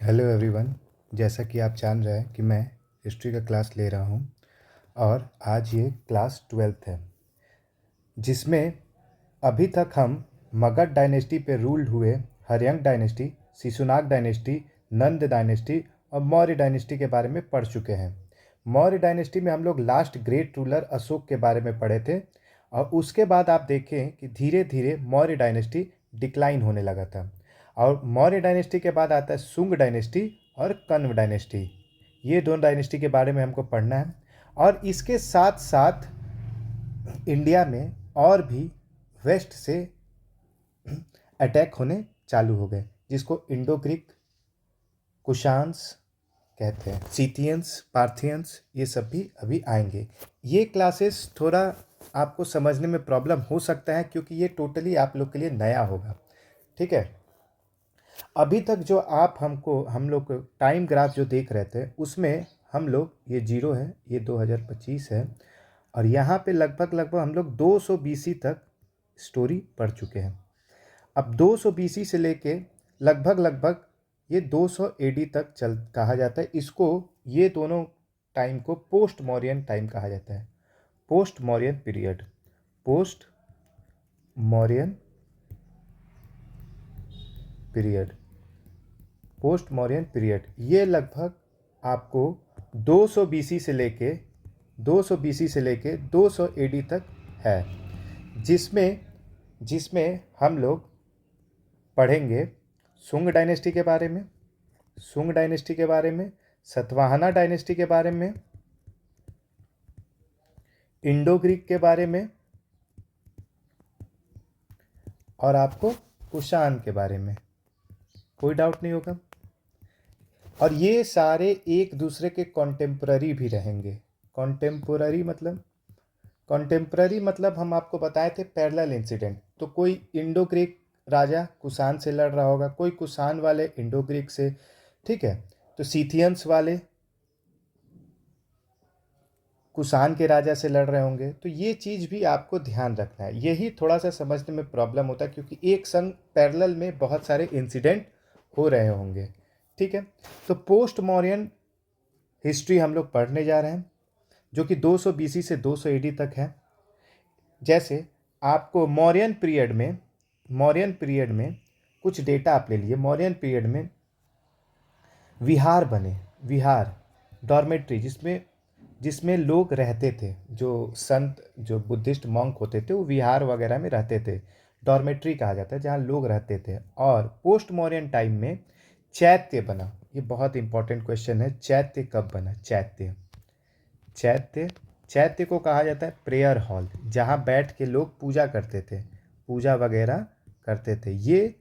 Hello everyone. जैसा कि आप जान रहे हैं कि मैं हिस्ट्री का क्लास ले रहा हूं और आज ये क्लास 12th है, जिसमें अभी तक हम मगध डायनेस्टी पे रूल्ड हुए हर्यंक डायनेस्टी, शिशुनाग डायनेस्टी, नंद डायनेस्टी और मौर्य डायनेस्टी के बारे में पढ़ चुके हैं। मौर्य डायनेस्टी में हम लोग लास्ट ग्रेट रूलर अशोक के बारे में पढ़े थे और उसके बाद आप देखें कि धीरे धीरे मौर्य डायनेस्टी डिक्लाइन होने लगा था। और मौर्य डायनेस्टी के बाद आता है शुंग डायनेस्टी और कण्व डायनेस्टी। ये दोनों डायनेस्टी के बारे में हमको पढ़ना है। और इसके साथ साथ इंडिया में और भी वेस्ट से अटैक होने चालू हो गए, जिसको इंडो ग्रीक, कुशान्स कहते हैं, सीथियंस, पार्थियंस, ये सब भी अभी आएंगे। ये क्लासेस थोड़ा आपको समझने में प्रॉब्लम हो सकता है क्योंकि ये टोटली आप लोग के लिए नया होगा। ठीक है, अभी तक जो हम लोग टाइम ग्राफ जो देख रहे थे उसमें हम लोग, ये जीरो है, ये 2025 है और यहाँ पे लगभग लगभग हम लोग 200 BC तक स्टोरी पढ़ चुके हैं। अब 200 BC से लेके लगभग लगभग ये 200 AD तक चल कहा जाता है इसको। ये दोनों टाइम को पोस्ट मौर्यन टाइम कहा जाता है। Post Mauryan period, post Mauryan period, post Mauryan period, ये लगभग आपको 200 BC से लेके 200 AD तक है, जिसमें जिसमें हम लोग पढ़ेंगे शुंग डायनेस्टी के बारे में, शुंग डायनेस्टी के बारे में, सतवाहना डायनेस्टी के बारे में, इंडो ग्रीक के बारे में और आपको कुषाण के बारे में। कोई डाउट नहीं होगा। और ये सारे एक दूसरे के कॉन्टेम्प्ररी भी रहेंगे। कॉन्टेम्प्ररी मतलब हम आपको बताए थे पैरेलल इंसिडेंट। तो कोई इंडो ग्रीक राजा कुषाण से लड़ रहा होगा, कोई कुषाण वाले इंडो ग्रीक से, ठीक है। तो सीथियंस वाले कुषाण के राजा से लड़ रहे होंगे। तो ये चीज़ भी आपको ध्यान रखना है। यही थोड़ा सा समझने में प्रॉब्लम होता है क्योंकि एक संग पैरेलल में बहुत सारे इंसिडेंट हो रहे होंगे। ठीक है, तो पोस्ट मौर्यन हिस्ट्री हम लोग पढ़ने जा रहे हैं जो कि 200 BC से 200 AD तक है। जैसे आपको मौर्यन पीरियड में कुछ डेटा आप ले लिए। मौर्यन पीरियड में विहार बने, विहार डॉर्मेट्री, जिसमें जिसमें लोग रहते थे, जो संत, जो बुद्धिस्ट मॉन्क होते थे वो विहार वगैरह में रहते थे। डॉर्मेट्री कहा जाता है जहाँ लोग रहते थे। और पोस्ट मॉर्यन टाइम में चैत्य बना। ये बहुत इंपॉर्टेंट क्वेश्चन है, चैत्य कब बना? चैत्य चैत्य चैत्य को कहा जाता है प्रेयर हॉल, जहाँ बैठ के लोग पूजा करते थे, पूजा वगैरह करते थे। ये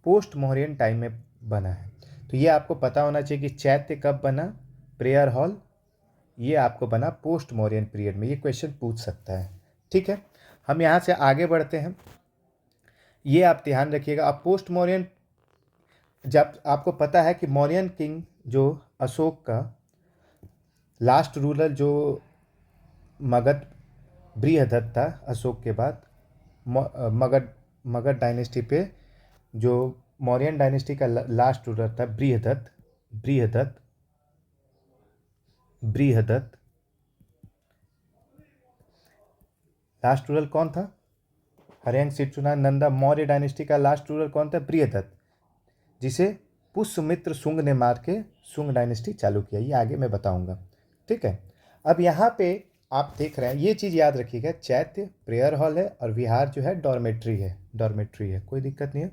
पोस्ट मौर्यन टाइम में बना है। तो ये आपको पता होना चाहिए कि चैत्य कब बना, प्रेयर हॉल, ये आपको बना पोस्ट मौर्यन पीरियड में। ये क्वेश्चन पूछ सकता है। ठीक है, हम यहाँ से आगे बढ़ते हैं। ये आप ध्यान रखिएगा। अब पोस्ट मौर्यन, जब आपको पता है कि मौर्यन किंग जो अशोक का लास्ट रूलर जो मगध बृहदत्त था, अशोक के बाद मगध मगध डायनेस्टी पे जो मौर्यन डायनेस्टी का लास्ट रूलर था बृहदत्त, बृहदत्त बृहदत्त लास्ट रूलर कौन था? हर्यंक, शिशुनाग, नंदा, मौर्य डायनेस्टी का लास्ट रूलर कौन था? बृहदत्त, जिसे पुष्यमित्र शुंग ने मार के शुंग डायनेस्टी चालू किया। ये आगे मैं बताऊंगा। ठीक है, अब यहाँ पे आप देख रहे हैं, ये चीज़ याद रखिएगा, चैत्य प्रेयर हॉल है और विहार जो है डॉर्मेट्री है, डॉर्मेट्री है, कोई दिक्कत नहीं है।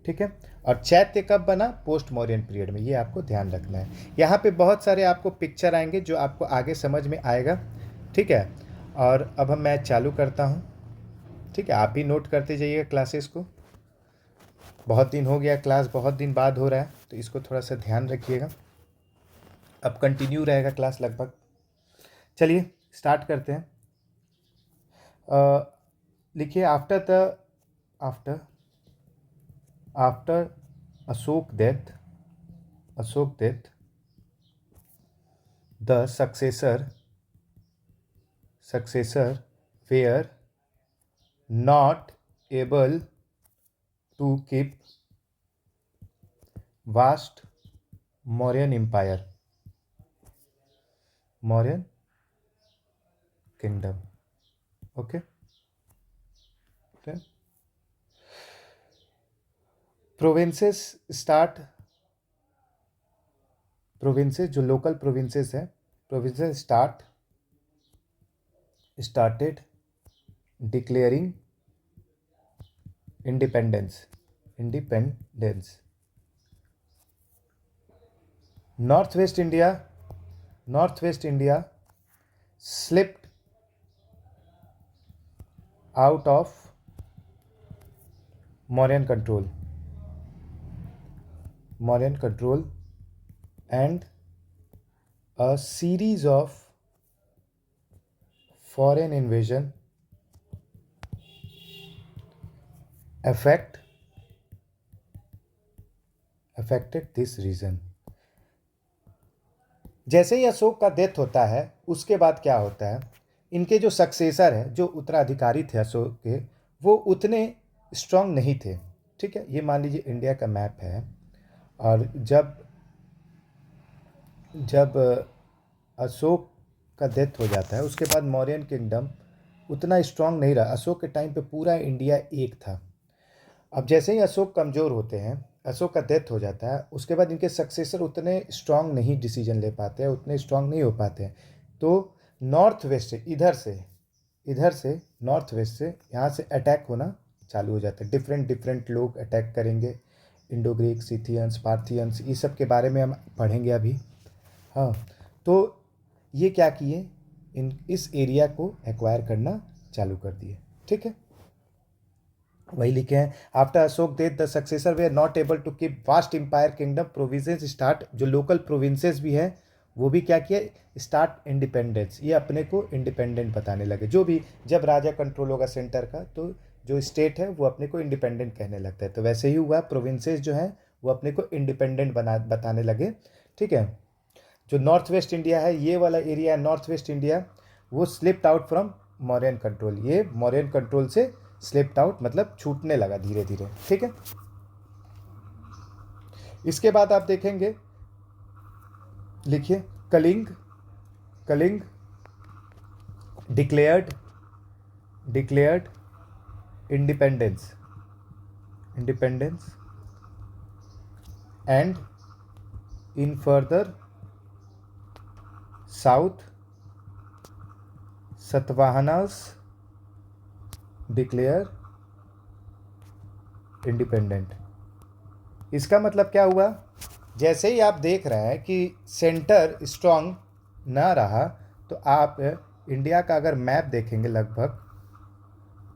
ठीक है, और चैत्य कब बना? पोस्ट मौर्यन पीरियड में। ये आपको ध्यान रखना है। यहाँ पे बहुत सारे आपको पिक्चर आएंगे जो आपको आगे समझ में आएगा। ठीक है, और अब मैं चालू करता हूँ। ठीक है, आप भी नोट करते जाइएगा क्लासेस को। बहुत दिन हो गया, क्लास बहुत दिन बाद हो रहा है, तो इसको थोड़ा सा ध्यान रखिएगा। अब कंटिन्यू रहेगा क्लास लगभग। चलिए स्टार्ट करते हैं। लिखिए, after after Ashok death, the successor were not able to keep vast Mauryan empire, Mauryan kingdom. Okay, provinces start, provinces जो लोकल प्रोविंसेस हैं, provinces started declaring independence. North west India slipped out of Mauryan control, and a series of foreign invasion affected this region। जैसे ही अशोक का death होता है उसके बाद क्या होता है, इनके जो सक्सेसर है, जो उत्तराधिकारी थे अशोक के, वो उतने स्ट्रांग नहीं थे। ठीक है, ये मान लीजिए इंडिया का मैप है, और जब अशोक का डेथ हो जाता है उसके बाद मौर्यन किंगडम उतना स्ट्रांग नहीं रहा। अशोक के टाइम पे पूरा इंडिया एक था। अब जैसे ही अशोक कमज़ोर होते हैं, अशोक का डेथ हो जाता है, उसके बाद इनके सक्सेसर उतने स्ट्रांग नहीं डिसीजन ले पाते हैं, उतने स्ट्रांग नहीं हो पाते हैं। तो नॉर्थ वेस्ट से, इधर से नॉर्थ वेस्ट से यहाँ से अटैक होना चालू हो जाता है। डिफरेंट लोग अटैक करेंगे, इंडो ग्रीक, सिथियंस, पार्थियंस, ये सब के बारे में हम पढ़ेंगे अभी। हाँ, तो ये क्या किए, इस एरिया को एक्वायर करना चालू कर दिए। ठीक है, वही लिखे हैं, after Ashok death the successor were not able to keep vast empire kingdom provinces start, जो लोकल प्रोविंसेस भी है वो भी क्या किया, स्टार्ट इंडिपेंडेंस, ये अपने को इंडिपेंडेंट बताने लगे। जो भी, जब राजा कंट्रोल होगा सेंटर का, तो जो स्टेट है वो अपने को इंडिपेंडेंट कहने लगता है। तो वैसे ही हुआ, प्रोविंसेस जो हैं वो अपने को इंडिपेंडेंट बताने लगे। ठीक है, जो नॉर्थ वेस्ट इंडिया है, ये वाला एरिया है नॉर्थ वेस्ट इंडिया, वो slipped out from Mauryan control, ये मौर्यन कंट्रोल से स्लिप्ड आउट मतलब छूटने लगा धीरे धीरे। ठीक है, इसके बाद आप देखेंगे, लिखिए, Kalinga declared independence and in further south Satavahanas declare independent. इसका मतलब क्या हुआ, जैसे ही आप देख रहे हैं कि सेंटर स्ट्रांग ना रहा, तो आप इंडिया का अगर मैप देखेंगे लगभग,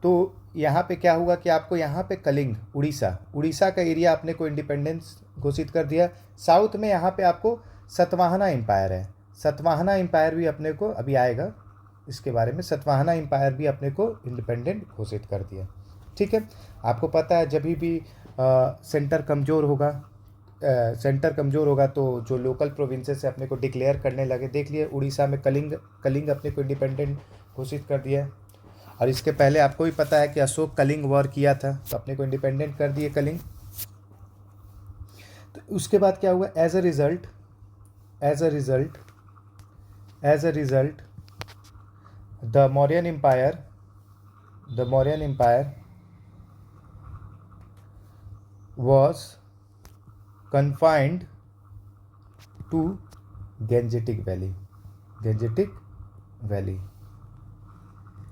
तो यहाँ पे क्या हुआ कि आपको यहाँ पे कलिंग, उड़ीसा का एरिया अपने को इंडिपेंडेंस घोषित कर दिया। साउथ में यहाँ पे आपको सतवाहना एम्पायर है, सतवाहना एम्पायर भी अपने को अभी आएगा इसके बारे में, सतवाहना एम्पायर भी अपने को इंडिपेंडेंट घोषित कर दिया। ठीक है, आपको पता है जब भी सेंटर कमज़ोर होगा तो जो लोकल प्रोविंसेस है अपने को डिक्लेयर करने लगे। देख लिए, उड़ीसा में कलिंग अपने को इंडिपेंडेंट घोषित कर दिया। और इसके पहले आपको भी पता है कि अशोक कलिंग वॉर किया था, तो अपने को इंडिपेंडेंट कर दिए कलिंग। तो उसके बाद क्या हुआ, as a result the Mauryan empire was confined to Gangetic Valley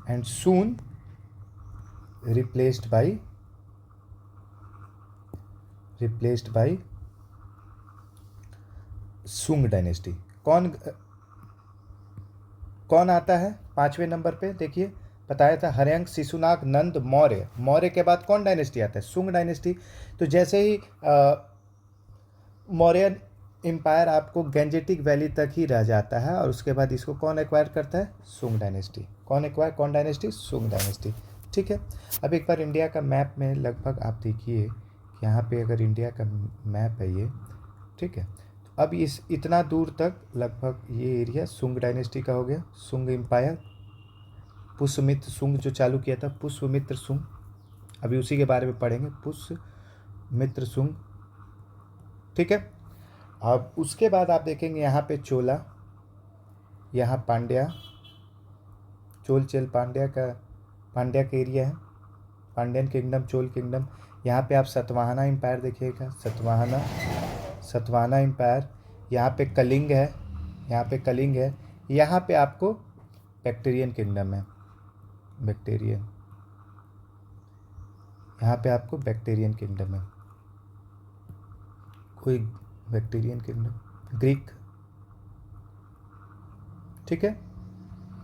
and soon replaced by सुंग डायनेस्टी। कौन आता है 5वें नंबर पे, देखिए बताया था, हर्यंक शिशुनाग नंद मौर्य। मौर्य के बाद कौन डायनेस्टी आता है, सुंग डायनेस्टी। तो जैसे ही मौर्यन एम्पायर आपको गैंजेटिक वैली तक ही रह जाता है, और उसके बाद इसको कौन एक्वायर करता है, सुंग डायनेस्टी। कौन डायनेस्टी, सुंग डायनेस्टी। ठीक है, अब एक बार इंडिया का मैप में लगभग आप देखिए, यहाँ पे अगर इंडिया का मैप है ये, ठीक है, अब इस इतना दूर तक लगभग ये एरिया सुंग डायनेस्टी का हो गया। सुंग एम्पायर, पुष्यमित्र सुंग जो चालू किया था, पुष्यमित्र सुंग, अभी उसी के बारे में पढ़ेंगे, पुष्यमित्र सुंग। ठीक है। अब उसके बाद आप देखेंगे यहाँ पे चोला, यहाँ पांड्या, चोल चेल पांड्या का एरिया है, पांड्यन किंगडम, चोल किंगडम। यहाँ पे आप सतवाहना एम्पायर देखिएगा, सतवाहना एम्पायर। यहाँ पे कलिंग है, यहाँ पे कलिंग है। यहाँ पे आपको बैक्टेरियन किंगडम है, बैक्टेरियन, यहाँ पे आपको बैक्टेरियन किंगडम है, कोई बैक्टेरियन किंगडम, ग्रीक, ठीक है,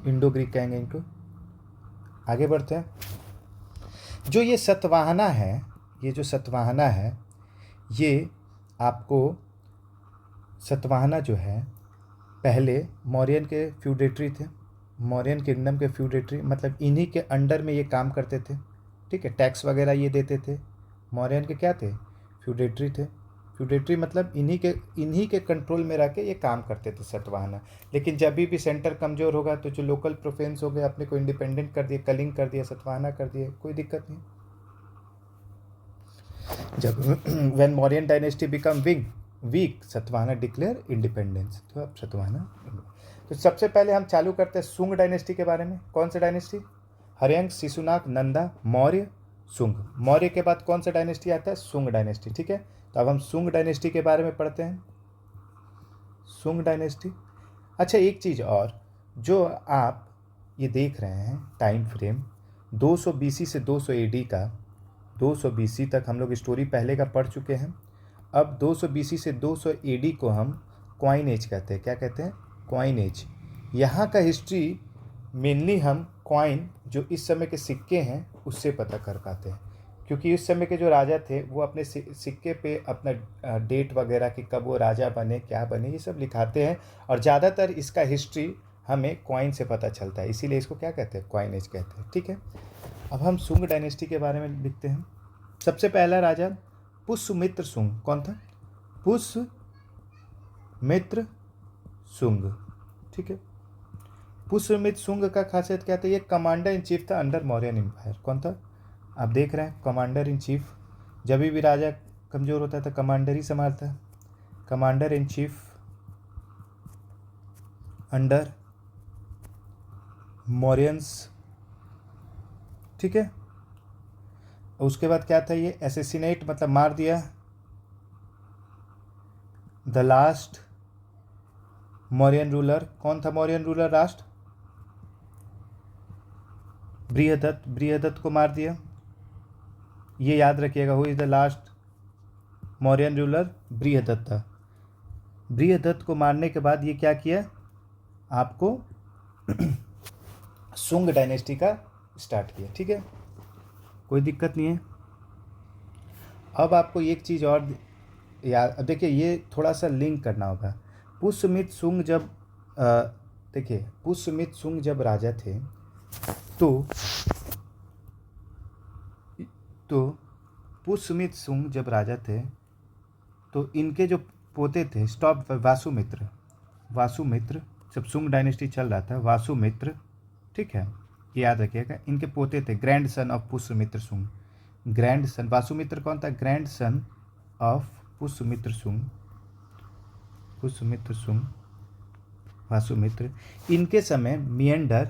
इंडो ग्रीक कहेंगे इनको। आगे बढ़ते हैं। जो ये सतवाहना है, ये जो सतवाहना है, ये आपको सतवाहना जो है पहले मौर्यन के फ्यूडेटरी थे, मौर्यन किंगडम के फ्यूडेटरी, मतलब इन्हीं के अंडर में ये काम करते थे, ठीक है, टैक्स वगैरह ये देते थे। मौर्यन के क्या थे? फ्यूडेटरी थे। फ्यूडेटरी मतलब इन्हीं के कंट्रोल में रह के ये काम करते थे सतवाहना। लेकिन जब भी सेंटर कमज़ोर होगा तो जो लोकल प्रोफेंस हो गए अपने को इंडिपेंडेंट कर दिए, कलिंग कर दिया, सतवाहना कर दिए, कोई दिक्कत नहीं। जब when Mauryan dynasty become weak, Satavahana declare independence, तो अब सतवाहना। तो सबसे पहले हम चालू करते हैं सुंग डायनेस्टी के बारे में। कौन सा डायनेस्टी? हर्यंग, शिशुनाग, नंदा, मौर्य, सुंग। मौर्य के बाद कौन सा डायनेस्टी आता है? सुंग डायनेस्टी, ठीक है। तो अब हम सुंग डायनेस्टी के बारे में पढ़ते हैं। सुंग डायनेस्टी। अच्छा, एक चीज़ और, जो आप ये देख रहे हैं टाइम फ्रेम 200 BC से 200 AD का, 200 BC तक हम लोग स्टोरी पहले का पढ़ चुके हैं। अब 200 BC से 200 AD को हम क्वाइन एज कहते हैं। क्या कहते हैं? Coin age. यहाँ का हिस्ट्री मेनली हम क्वाइन, जो इस समय के सिक्के हैं, उससे पता कर पाते हैं, क्योंकि इस समय के जो राजा थे वो अपने सिक्के पे अपना डेट वगैरह कि कब वो राजा बने, क्या बने, ये सब लिखाते हैं। और ज़्यादातर इसका हिस्ट्री हमें क्वाइन से पता चलता है, इसीलिए इसको क्या कहते हैं? क्वाइन एज कहते हैं, ठीक है। अब हम सुंग डायनेस्टी के बारे में लिखते हैं। सबसे पहला राजा पुष्यमित्र सुंग। कौन था? पुष्यमित्र सुंग, ठीक है। पुष्यमित्र सुंग का खासियत क्या था? ये कमांडर इन चीफ था अंडर मौर्यन एम्पायर। कौन था? आप देख रहे हैं, कमांडर इन चीफ। जब भी राजा कमज़ोर होता था कमांडर ही संभालता है। Commander in chief under Mauryans, ठीक है। उसके बाद क्या था? ये एसेसिनेट, मतलब मार दिया, द लास्ट मौर्यन रूलर। कौन था मौर्यन रूलर लास्ट? बृहदत्त। बृहदत्त को मार दिया। ये याद रखिएगा, who is the last Mauryan ruler? Brihadatta था। बृहदत्त को मारने के बाद ये क्या किया? आपको सुंग डायनेस्टी का स्टार्ट किया, ठीक है, कोई दिक्कत नहीं है। अब आपको एक चीज़ और याद, देखिए ये थोड़ा सा लिंक करना होगा। पुष्यमित्र सुंग जब देखिए पुष्यमित्र सुंग जब राजा थे तो पुष्यमित्र सुंग जब राजा थे तो इनके जो पोते थे, स्टॉप, वासुमित्र जब सुंग डायनेस्टी चल रहा था, वासुमित्र, ठीक है, याद रखिएगा, इनके पोते थे, ग्रैंड सन ऑफ पुष्यमित्र सुंग। ग्रैंड सन, वासुमित्र कौन था? ग्रैंड सन ऑफ पुष्यमित्र सुंग, पुष्यमित्र सुंग, वासुमित्र। इनके समय मियंडर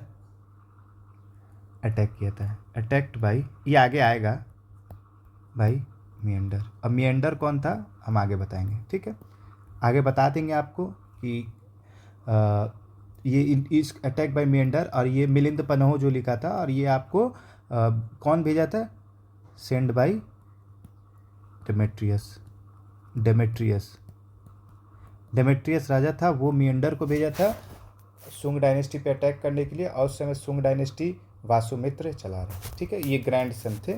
अटैक किया था, अटैक्ड बाई, ये आगे आएगा भाई, मियंडर। अब मियंडर कौन था हम आगे बताएंगे, ठीक है, आगे बता देंगे आपको कि ये इस अटैक बाय मियंडर, और ये मिलिंद पन्हो जो लिखा था, और ये आपको कौन भेजा था? सेंड बाय डेमेट्रियस राजा था, वो मियंडर को भेजा था सुंग डायनेस्टी पे अटैक करने के लिए। और उस समय सुंग डायनेस्टी वासुमित्र चला रहा था, ठीक है। ये ग्रैंड सन थे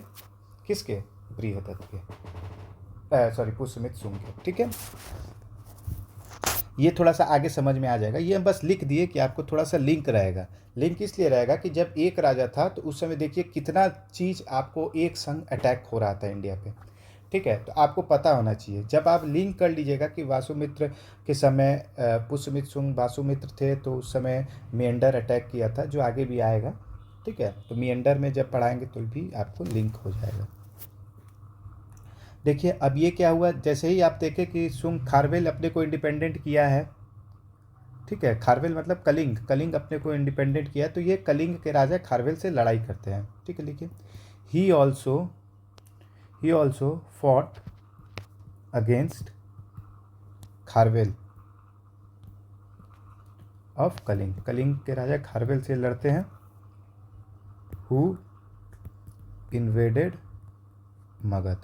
किसके? बृहदत्त के, सॉरी, पुष्यमित्र सुंग के, ठीक है। ये थोड़ा सा आगे समझ में आ जाएगा, ये हम बस लिख दिए कि आपको थोड़ा सा लिंक रहेगा। लिंक इसलिए रहेगा कि जब एक राजा था तो उस समय देखिए कितना चीज़ आपको एक संग अटैक हो रहा था इंडिया पे, ठीक है। तो आपको पता होना चाहिए, जब आप लिंक कर लीजिएगा कि वासुमित्र के समय पुष्यमित्र सुंग वासुमित्र थे, तो उस समय मियंडर अटैक किया था, जो आगे भी आएगा, ठीक है। तो मियंडर में जब पढ़ाएंगे तो भी आपको लिंक हो जाएगा। देखिए अब ये क्या हुआ, जैसे ही आप देखें कि सुंग खारवेल अपने को इंडिपेंडेंट किया है, ठीक है, खारवेल मतलब कलिंग, कलिंग अपने को इंडिपेंडेंट किया, तो ये कलिंग के राजा खारवेल से लड़ाई करते हैं, ठीक है। लिखिए he also fought against Kharavela of Kalinga, Kalinga के राजा खारवेल से लड़ते हैं। हु इन्वेडेड मगध,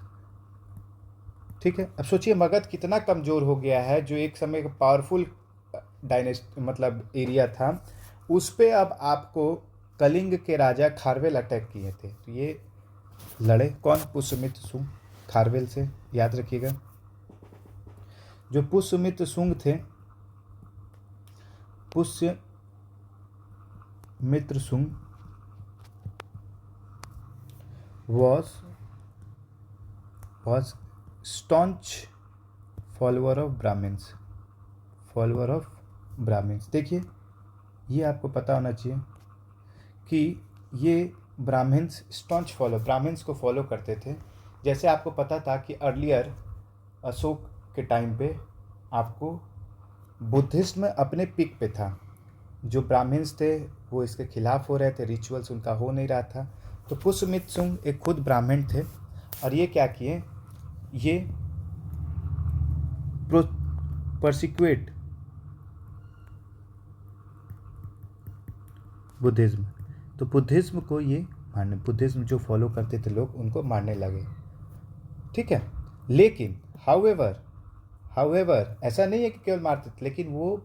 ठीक है। अब सोचिए मगध कितना कमज़ोर हो गया है, जो एक समय का पावरफुल डायनेस्ट मतलब एरिया था, उस पे अब आपको कलिंग के राजा खारवेल अटैक किए थे, तो ये लड़े कौन, पुष्यमित्र सुंग खारवेल से, याद रखिएगा। जो पुष्यमित्र सुंग थे, पुष्यमित्र सुंग was staunch follower of Brahmins, follower of Brahmins। देखिए ये आपको पता होना चाहिए कि ये ब्राह्मण्स स्टॉन्च ब्राह्मण्स को फॉलो करते थे। जैसे आपको पता था कि अर्लियर अशोक के टाइम पे आपको बुद्धिज्म अपने पीक पे था, जो ब्राह्मण्स थे वो इसके खिलाफ हो रहे थे, रिचुअल्स उनका हो नहीं रहा था। तो पुष्यमित्र सुंग एक खुद ब्राह्मण थे, और ये क्या किए, ये परसिक्यूट बुद्धिज्म, तो बुद्धिज्म को ये मारने, बुद्धिज्म जो फॉलो करते थे लोग उनको मारने लगे, ठीक है। लेकिन हाउएवर ऐसा नहीं है कि केवल मारते थे, लेकिन वो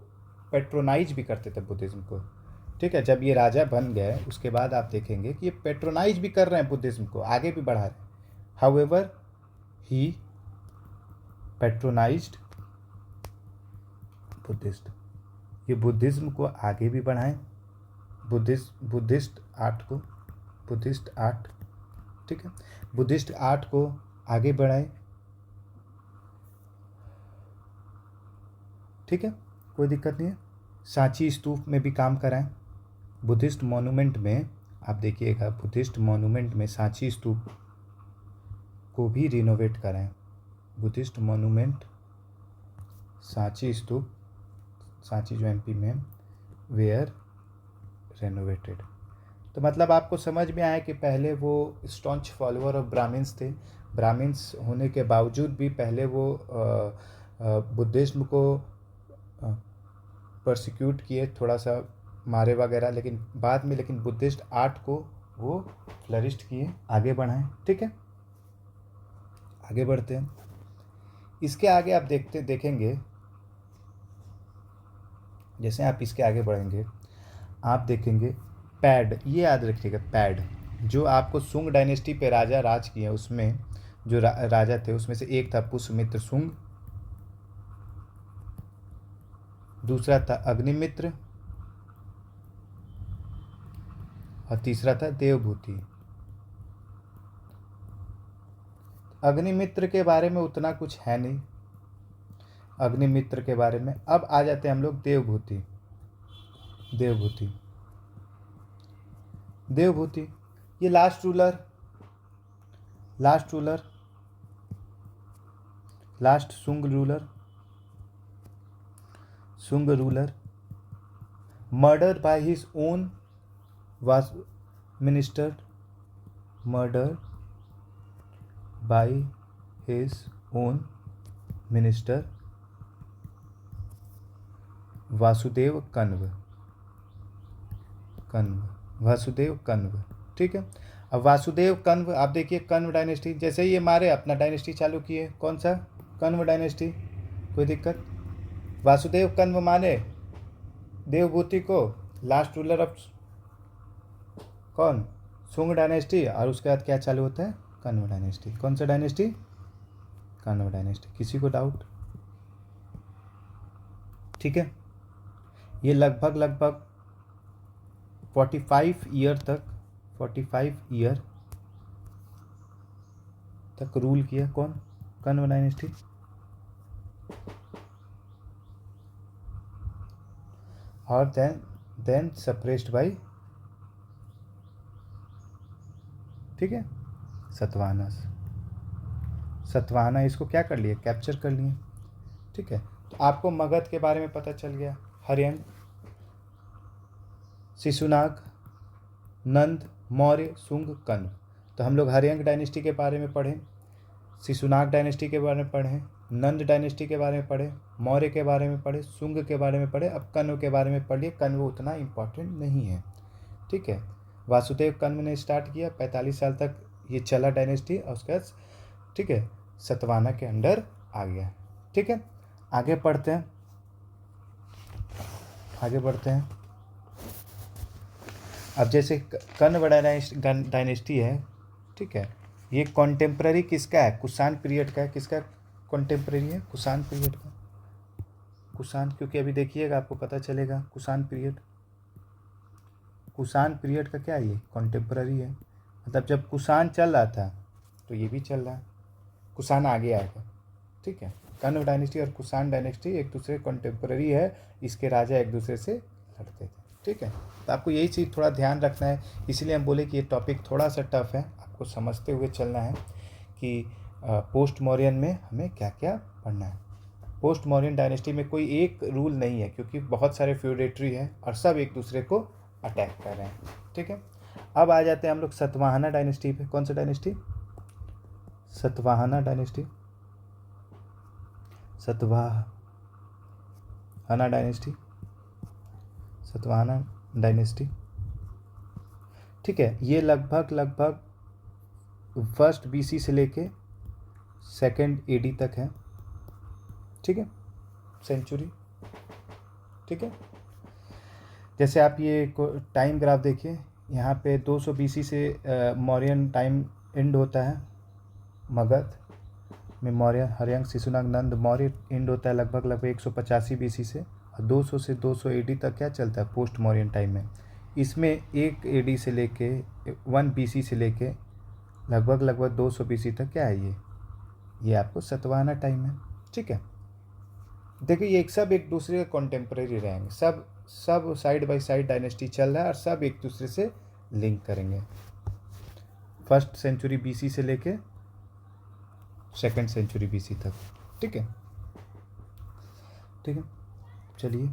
पेट्रोनाइज भी करते थे बुद्धिज्म को, ठीक है। जब ये राजा बन गए उसके बाद आप देखेंगे कि ये पेट्रोनाइज भी कर रहे हैं बुद्धिज्म को, आगे भी बढ़ा रहे हैं। हाउएवर ही पेट्रोनाइज्ड बुद्धिस्ट, ये बुद्धिज्म को आगे भी बढ़ाएं, बुद्धिस्ट आर्ट, ठीक है, बुद्धिस्ट आर्ट को आगे बढ़ाएं, ठीक है, कोई दिक्कत नहीं है। सांची स्तूप में भी काम कराएं, बुद्धिस्ट मॉन्यूमेंट में आप देखिएगा, बुद्धिस्ट मॉन्यूमेंट में सांची स्तूप को भी रिनोवेट कराएं, बुद्धिस्ट मॉन्यूमेंट सांची स्तूप, सांची जो एमपी में वेयर रेनोवेटेड। तो मतलब आपको समझ में आया कि पहले वो स्टॉन्च फॉलोअर ऑफ ब्राह्मण्स थे, ब्राह्मण्स होने के बावजूद भी पहले वो बुद्धिज्म को परसिक्यूट किए, थोड़ा सा मारे वगैरह, लेकिन बाद में लेकिन बुद्धिस्ट आर्ट को वो फ्लरिश्ड किए, आगे बढ़ाएं, ठीक है। आगे बढ़ते हैं, इसके आगे आप देखेंगे, जैसे आप इसके आगे बढ़ेंगे आप देखेंगे पैड, ये याद रखिएगा पैड, जो आपको सुंग डायनेस्टी पे राजा राज किए, उसमें जो राजा थे उसमें से एक था पुष्यमित्र सुंग, दूसरा था अग्निमित्र, और तीसरा था देवभूति। अग्निमित्र के बारे में उतना कुछ है नहीं, अग्निमित्र के बारे में। अब आ जाते हैं हम लोग देवभूति, ये लास्ट सुंग ruler murdered by his own minister, murdered by his own minister Vasudev Kanva, ठीक है। अब वासुदेव कण्व, आप देखिए कण्व डायनेस्टी, जैसे ही ये मारे अपना डायनेस्टी चालू किए, कौन सा, कण्व डायनेस्टी, कोई दिक्कत। वासुदेव कण्व माने देवभूति को लास्ट रूलर ऑफ कौन, सुंग डायनेस्टी, और उसके बाद क्या चालू होता है, कण्व डायनेस्टी। कौन सा डायनेस्टी, कण्व डायनेस्टी। किसी को डाउट, ठीक है। ये लगभग 45 ईयर तक रूल किया, कौन, कण्व डायनेस्टी। और देन सप्रेस्ड बाय, ठीक है, सतवाहना इसको क्या कर लिए, कैप्चर कर लिए। ठीक है, तो आपको मगध के बारे में पता चल गया, हर्यंक, शिशुनाग, नंद, मौर्य, शुंग, कण्व। तो हम लोग हर्यंक डायनेस्टी के बारे में पढ़े, शिशुनाग डायनेस्टी के बारे में पढ़े, नंद डायनेस्टी के बारे में पढ़े, मौर्य के बारे में पढ़े, शुंग के बारे में पढ़े। अब कण्व के बारे में पढ़िए, कण्व उतना इम्पोर्टेंट नहीं है। ठीक है, वासुदेव कण्व ने स्टार्ट किया, 45 साल तक ये चला डायनेस्टी, और उसके बाद ठीक है सतवाहना के अंडर आ गया। ठीक है, आगे पढ़ते हैं, आगे बढ़ते हैं। अब जैसे कण्व डायनेस्टी है, ठीक है, ये कॉन्टेम्प्ररी किसका है, कुषाण पीरियड का है। किसका कॉन्टेम्प्ररी है, कुषाण पीरियड का। कुषाण, क्योंकि अभी देखिएगा आपको पता चलेगा कुषाण पीरियड, कुषाण पीरियड का क्या है, ये कॉन्टेम्प्ररी है। मतलब जब कुषाण चल रहा था तो ये भी चल रहा है, कुषाण आगे आएगा। ठीक है, कण्व डायनेस्टी और कुषाण डायनेस्टी एक दूसरे कॉन्टेम्प्ररी है, इसके राजा एक दूसरे से लड़ते थे। ठीक है, तो आपको यही चीज़ थोड़ा ध्यान रखना है, इसीलिए हम बोले कि ये टॉपिक थोड़ा सा टफ है, आपको समझते हुए चलना है कि पोस्ट मौर्यन में हमें क्या क्या पढ़ना है। पोस्ट मौर्यन डायनेस्टी में कोई एक रूल नहीं है, क्योंकि बहुत सारे फ्यूडेटरी हैं और सब एक दूसरे को अटैक कर रहे हैं। ठीक है, अब आ जाते हैं हम लोग सतवाहना डायनेस्टी पे। कौन सा dynasty, Satavahana dynasty, Satavahana dynasty, Satavahana dynasty. ठीक है, ये लगभग फर्स्ट बीसी से लेके सेकेंड एडी तक है। ठीक है, सेंचुरी। ठीक है, जैसे आप ये टाइम ग्राफ देखिए, यहाँ पे 200 बीसी से मौर्यन टाइम एंड होता है, मगध में मौर्य, हर्यंक, शिशुनाग, नंद, मौर्य एंड होता है लगभग 185 बीसी से, और 200 से 200 एडी तक क्या चलता है, पोस्ट मौर्यन टाइम में। इसमें 1 एडी से लेके 1 बीसी से लेके लगभग 200 बीसी तक क्या है, ये आपको सतवाहना टाइम है। ठीक है, देखिए ये सब एक दूसरे के कॉन्टेम्प्रेरी रहेंगे, सब साइड बाय साइड डायनेस्टी चल रहा है और सब एक दूसरे से लिंक करेंगे, फर्स्ट सेंचुरी बीसी से लेके सेकेंड सेंचुरी बीसी तक। ठीक है, ठीक है, चलिए।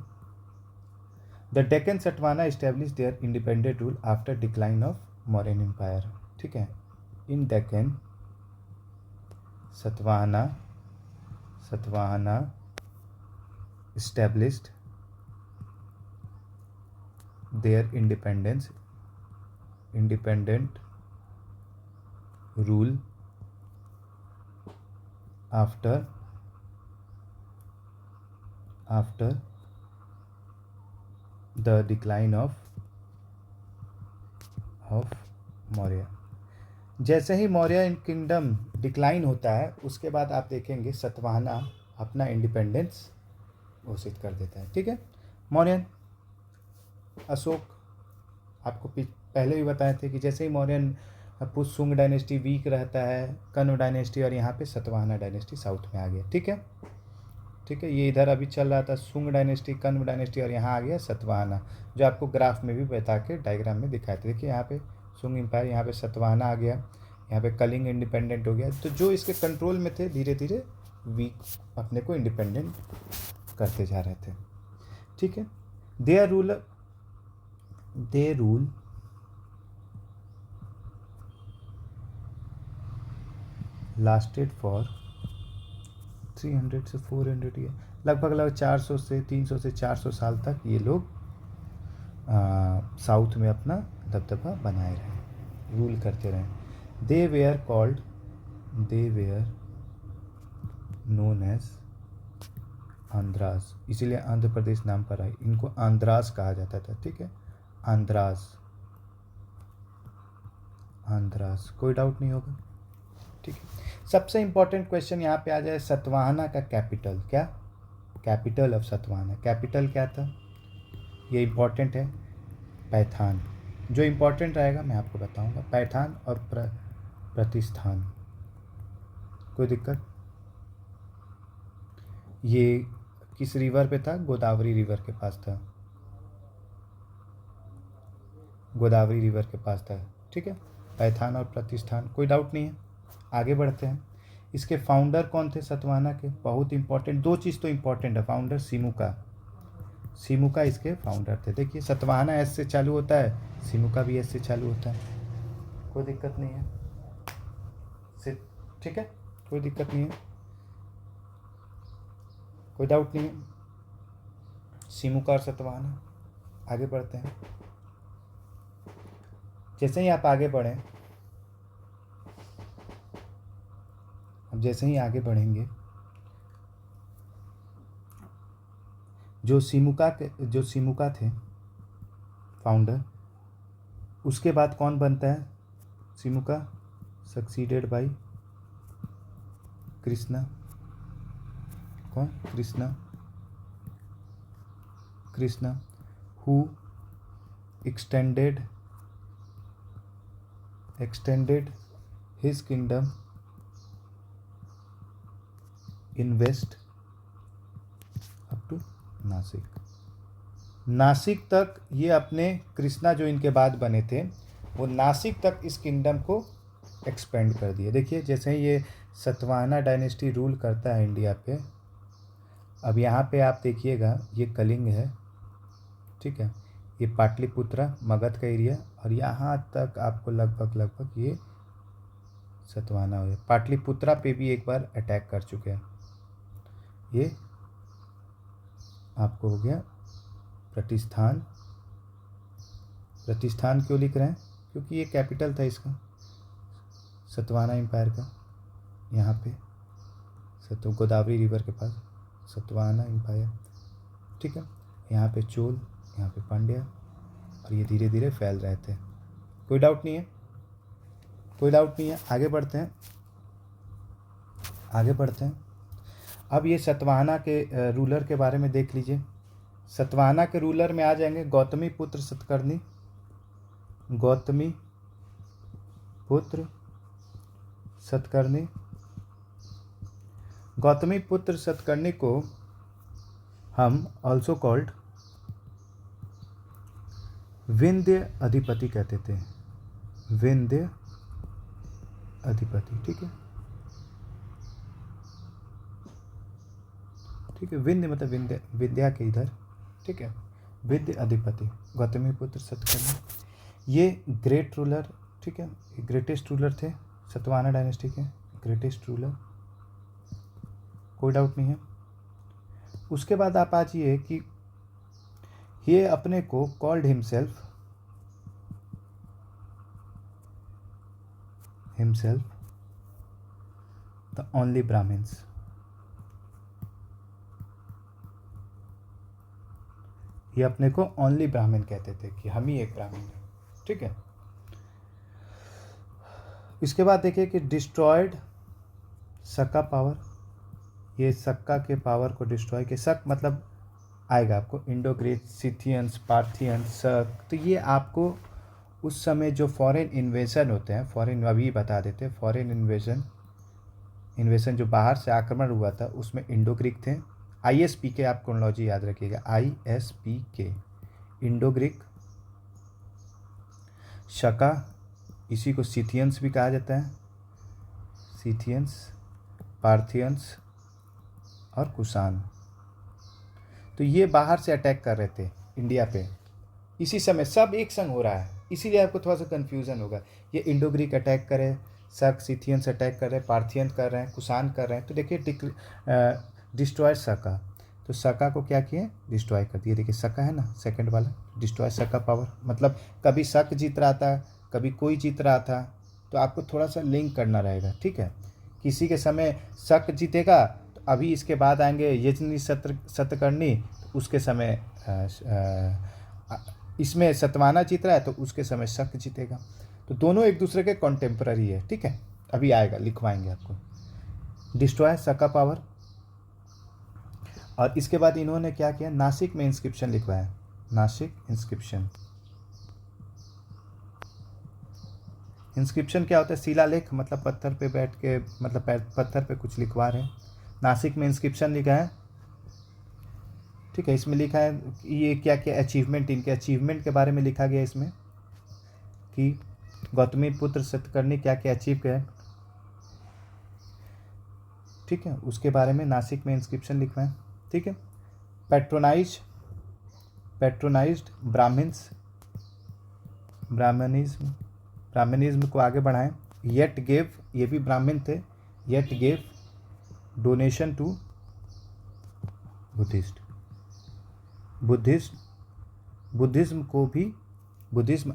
The Deccan Satavahana establish their independent rule after decline of Mauryan empire. ठीक है, इन Deccan Satavahana established their independent rule after the decline of Maurya. जैसे ही मौर्य किंगडम डिक्लाइन होता है, उसके बाद आप देखेंगे सतवाहना अपना इंडिपेंडेंस घोषित कर देता है। ठीक है, मौर्यन, अशोक, आपको पहले भी बताए थे कि जैसे ही मौर्यन शुंग डायनेस्टी वीक रहता है, कण्व डायनेस्टी, और यहाँ पे सतवाहना डायनेस्टी साउथ में आ गया। ठीक है, ठीक है, ये इधर अभी चल रहा था शुंग डायनेस्टी, कण्व डायनेस्टी, और यहाँ आ गया सतवाहना, जो आपको ग्राफ में भी बता के डायग्राम में दिखाए थे। देखिए यहाँ पे शुंग एम्पायर, यहाँ पे सतवाहना आ गया, यहाँ पे कलिंग इंडिपेंडेंट हो गया। तो जो इसके कंट्रोल में थे धीरे धीरे वीक अपने को इंडिपेंडेंट करते जा रहे थे। ठीक है, दे रूल लास्टेड फॉर 300 से 400 ईयर, लगभग 400 से 300 से 400 साल तक ये लोग साउथ में अपना दबदबा बनाए रहे, रूल करते रहे। दे वेयर नोन एज आंध्रास, इसीलिए आंध्र प्रदेश नाम पर आई, इनको आंध्रास कहा जाता था। ठीक है, आंध्रास, कोई डाउट नहीं होगा। ठीक है, सबसे इंपॉर्टेंट क्वेश्चन यहाँ पे आ जाए, सतवाहना का कैपिटल क्या, कैपिटल ऑफ सतवाहना, कैपिटल क्या था, ये इंपॉर्टेंट है। पैठान, जो इंपॉर्टेंट रहेगा मैं आपको बताऊंगा, पैठान और प्रतिष्ठान। कोई दिक्कत, ये किस रिवर पे था, गोदावरी रिवर के पास था, गोदावरी रिवर के पास था। ठीक है, पैठान और प्रतिष्ठान, कोई डाउट नहीं है। आगे बढ़ते हैं, इसके फाउंडर कौन थे सतवाहना के? बहुत इंपॉर्टेंट, दो चीज़ तो इंपॉर्टेंट है। फाउंडर सिमुका इसके फाउंडर थे। देखिए सतवाहना एस से चालू होता है, सिमुका भी एस से चालू होता है, कोई दिक्कत नहीं है। ठीक है, कोई दिक्कत नहीं है, कोई डाउट नहीं है। सिमुका और सतवाहना। आगे बढ़ते हैं। जैसे ही आप आगे बढ़ें, अब जैसे ही आगे बढ़ेंगे, जो सिमुका थे फाउंडर, उसके बाद कौन बनता है? Simuka succeeded by Krishna. कौन? Krishna who extended his kingdom in west up to Nasik तक। ये अपने कृष्णा जो इनके बाद बने थे, वो नासिक तक इस किंगडम को एक्सपेंड कर दिए। देखिए जैसे ही ये सतवाहना डायनेस्टी रूल करता है इंडिया पे, अब यहाँ पे आप देखिएगा ये कलिंग है, ठीक है, ये पाटलिपुत्रा मगध का एरिया, और यहाँ तक आपको लगभग ये सतवाहना हो गया। पाटलिपुत्रा पे भी एक बार अटैक कर चुके हैं। ये आपको हो गया प्रतिष्ठान क्यों लिख रहे हैं? क्योंकि ये कैपिटल था इसका, सतवाहना एम्पायर का। यहाँ पे गोदावरी रिवर के पास सतवाहना एम्पायर, ठीक है। यहाँ पे चोल, यहाँ पे पांड्या, और ये धीरे धीरे फैल रहे थे। कोई डाउट नहीं है, कोई डाउट नहीं है। आगे बढ़ते हैं। अब ये सतवाहना के रूलर के बारे में देख लीजिए। सतवाहना के रूलर में आ जाएंगे गौतमी पुत्र सतकर्णी को हम ऑल्सो कॉल्ड विंध्य अधिपति कहते थे। विंध्य अधिपति, ठीक है, विंध्य मतलब विद्या के इधर, ठीक है, विद्य अधिपति गौतमी पुत्र सतकर्णी। ये ग्रेट रूलर, ठीक है, ग्रेटेस्ट रूलर थे सतवाहना डायनेस्टी के, ग्रेटेस्ट रूलर, कोई डाउट नहीं है। उसके बाद आप आ जाइए कि ये अपने को called himself the only Brahmins. ये अपने को ओनली ब्राह्मण कहते थे कि हम ही एक ब्राह्मण हैं, ठीक है। इसके बाद देखिए कि डिस्ट्रॉयड सक्का पावर। ये सक्का के पावर को डिस्ट्रॉय के, सक मतलब आएगा आपको इंडो ग्रीक, सिथियंस, पार्थियंस, सक। तो ये आपको उस समय जो फॉरेन इन्वेजन होते हैं, फॉरेन अभी बता देते हैं, फॉरेन इन्वेजन जो बाहर से आक्रमण हुआ था, उसमें इंडो ग्रीक थे। ISPK आप क्रोनोलॉजी याद रखिएगा, ISPK, इंडो ग्रीक, शका, इसी को सिथियंस भी कहा जाता है, सिथियंस, पार्थियंस और कुषाण। तो ये बाहर से अटैक कर रहे थे इंडिया पे इसी समय, सब एक संग हो रहा है, इसीलिए आपको थोड़ा सा कन्फ्यूज़न होगा। ये इंडो ग्रीक अटैक करे, शक, सिथियंस अटैक कर रहे हैं, पार्थियंस कर रहे हैं, कुषाण कर रहे हैं। तो देखिए डिस्ट्रॉय सका, तो सका को क्या किए? डिस्ट्रॉय कर दिए। देखिए सका है ना, सेकंड वाला, डिस्ट्रॉय सका पावर, मतलब कभी शक जीत रहा था, कभी कोई जीत रहा था, तो आपको थोड़ा सा लिंक करना रहेगा, ठीक है। किसी के समय शक जीतेगा, तो अभी इसके बाद आएंगे यजनी सतकर्णी, तो उसके समय इसमें सतवाहना जीत रहा है, तो उसके समय शक जीतेगा। तो दोनों एक दूसरे के कॉन्टेम्पररी है, ठीक है। अभी आएगा, लिखवाएंगे आपको, डिस्ट्रॉय सका पावर। और इसके बाद इन्होंने क्या किया? नासिक में इंस्क्रिप्शन लिखवाया, नासिक इंस्क्रिप्शन क्या होता है? शिलालेख, मतलब पत्थर पे बैठ के, मतलब पत्थर पे कुछ लिखवा रहे हैं। नासिक में इंस्क्रिप्शन लिखा है, ठीक है। इसमें लिखा है ये क्या क्या अचीवमेंट, इनके अचीवमेंट के बारे में लिखा गया इसमें, कि गौतमी पुत्र सतकर्णी क्या क्या अचीव किया। ठीक है, उसके बारे में नासिक में इंस्क्रिप्शन लिखवाएं। ठीक है, पैट्रोनाइज्ड ब्राह्मणिज्म को आगे बढ़ाएं। येट गेव, ये भी ब्राह्मण थे, yet gave donation to Buddhism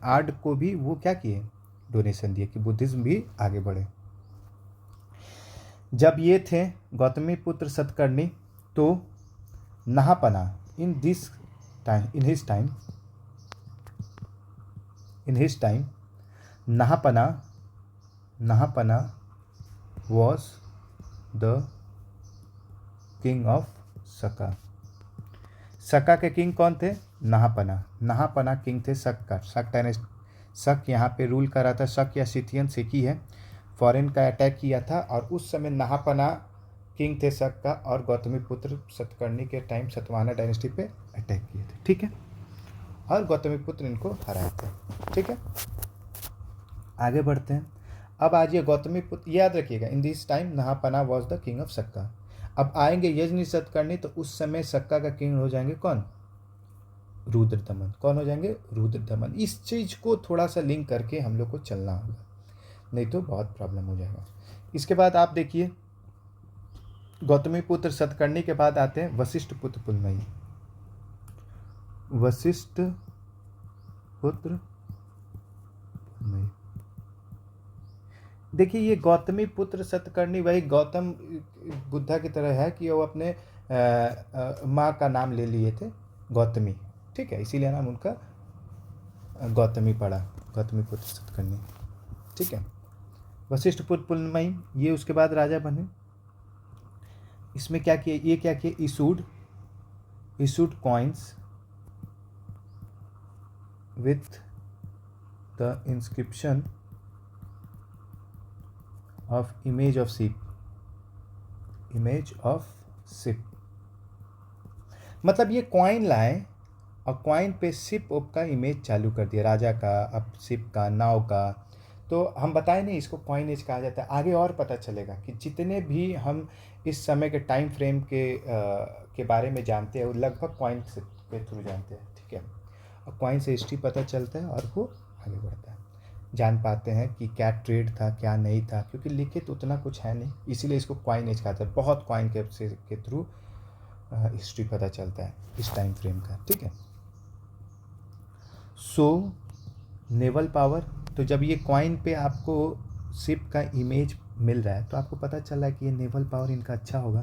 art को भी वो क्या किए, डोनेशन दिए कि बुद्धिज्म भी आगे बढ़े। जब ये थे गौतमीपुत्र सतकर्णी तो Nahapana in his time Nahapana was the king of Saka. Saka के किंग कौन थे, नहापना किंग थे शक का। शक यहाँ पे रूल कर रहा था। शक या सिथियन सिकी है, फॉरेन का अटैक किया था और उस समय नहापना किंग थे शक का, और गौतमीपुत्र सतकर्णी के टाइम सतवाहना डायनेस्टी पे अटैक किए थे। ठीक है, और गौतमीपुत्र इनको हराए थे। ठीक है, आगे बढ़ते हैं। अब आइए गौतमीपुत्र, याद रखिएगा in this time Nahapana was the king of Saka. अब आएंगे यजनी सतकर्णी, तो उस समय सक्का का किंग हो जाएंगे कौन, रुद्रदमन। कौन हो जाएंगे, रुद्रदमन। इस चीज को थोड़ा सा लिंक करके हम लोग को चलना होगा, नहीं तो बहुत प्रॉब्लम हो जाएगा। इसके बाद आप देखिए गौतमीपुत्र सतकर्णी के बाद आते हैं वशिष्ठ पुत्र पुलमयी। वशिष्ठ पुत्र पुलमयी, देखिए ये गौतमीपुत्र सतकर्णी वही गौतम बुद्धा की तरह है कि वो अपने माँ का नाम ले लिए थे गौतमी। ठीक है, इसीलिए नाम उनका गौतमी पड़ा, गौतमीपुत्र सतकर्णी। ठीक है, वशिष्ठ पुत्र पुलमयी ये उसके बाद राजा बने। इसमें क्या किया, ये क्या किया, issued coins with the inscription of image of ship. मतलब ये कॉइन लाए और कॉइन पे शिप का इमेज चालू कर दिया, राजा का, अब शिप का, नाव का। तो हम बताए नहीं, इसको कॉइनेज कहा जाता है। आगे और पता चलेगा कि जितने भी हम इस समय के टाइम फ्रेम के बारे में जानते हैं वो लगभग कॉइन के थ्रू जानते हैं। ठीक है, और कॉइन से हिस्ट्री पता चलता है और वो आगे बढ़ता है, जान पाते हैं कि क्या ट्रेड था क्या नहीं था, क्योंकि लिखित उतना कुछ है नहीं, इसीलिए इसको कॉइनेज कहते हैं। बहुत कॉइन के थ्रू हिस्ट्री पता चलता है इस टाइम फ्रेम का। ठीक है, सो नेवल पावर, तो जब ये कॉइन पे आपको शिप का इमेज मिल रहा है तो आपको पता चल रहा है कि ये नेवल पावर इनका अच्छा होगा।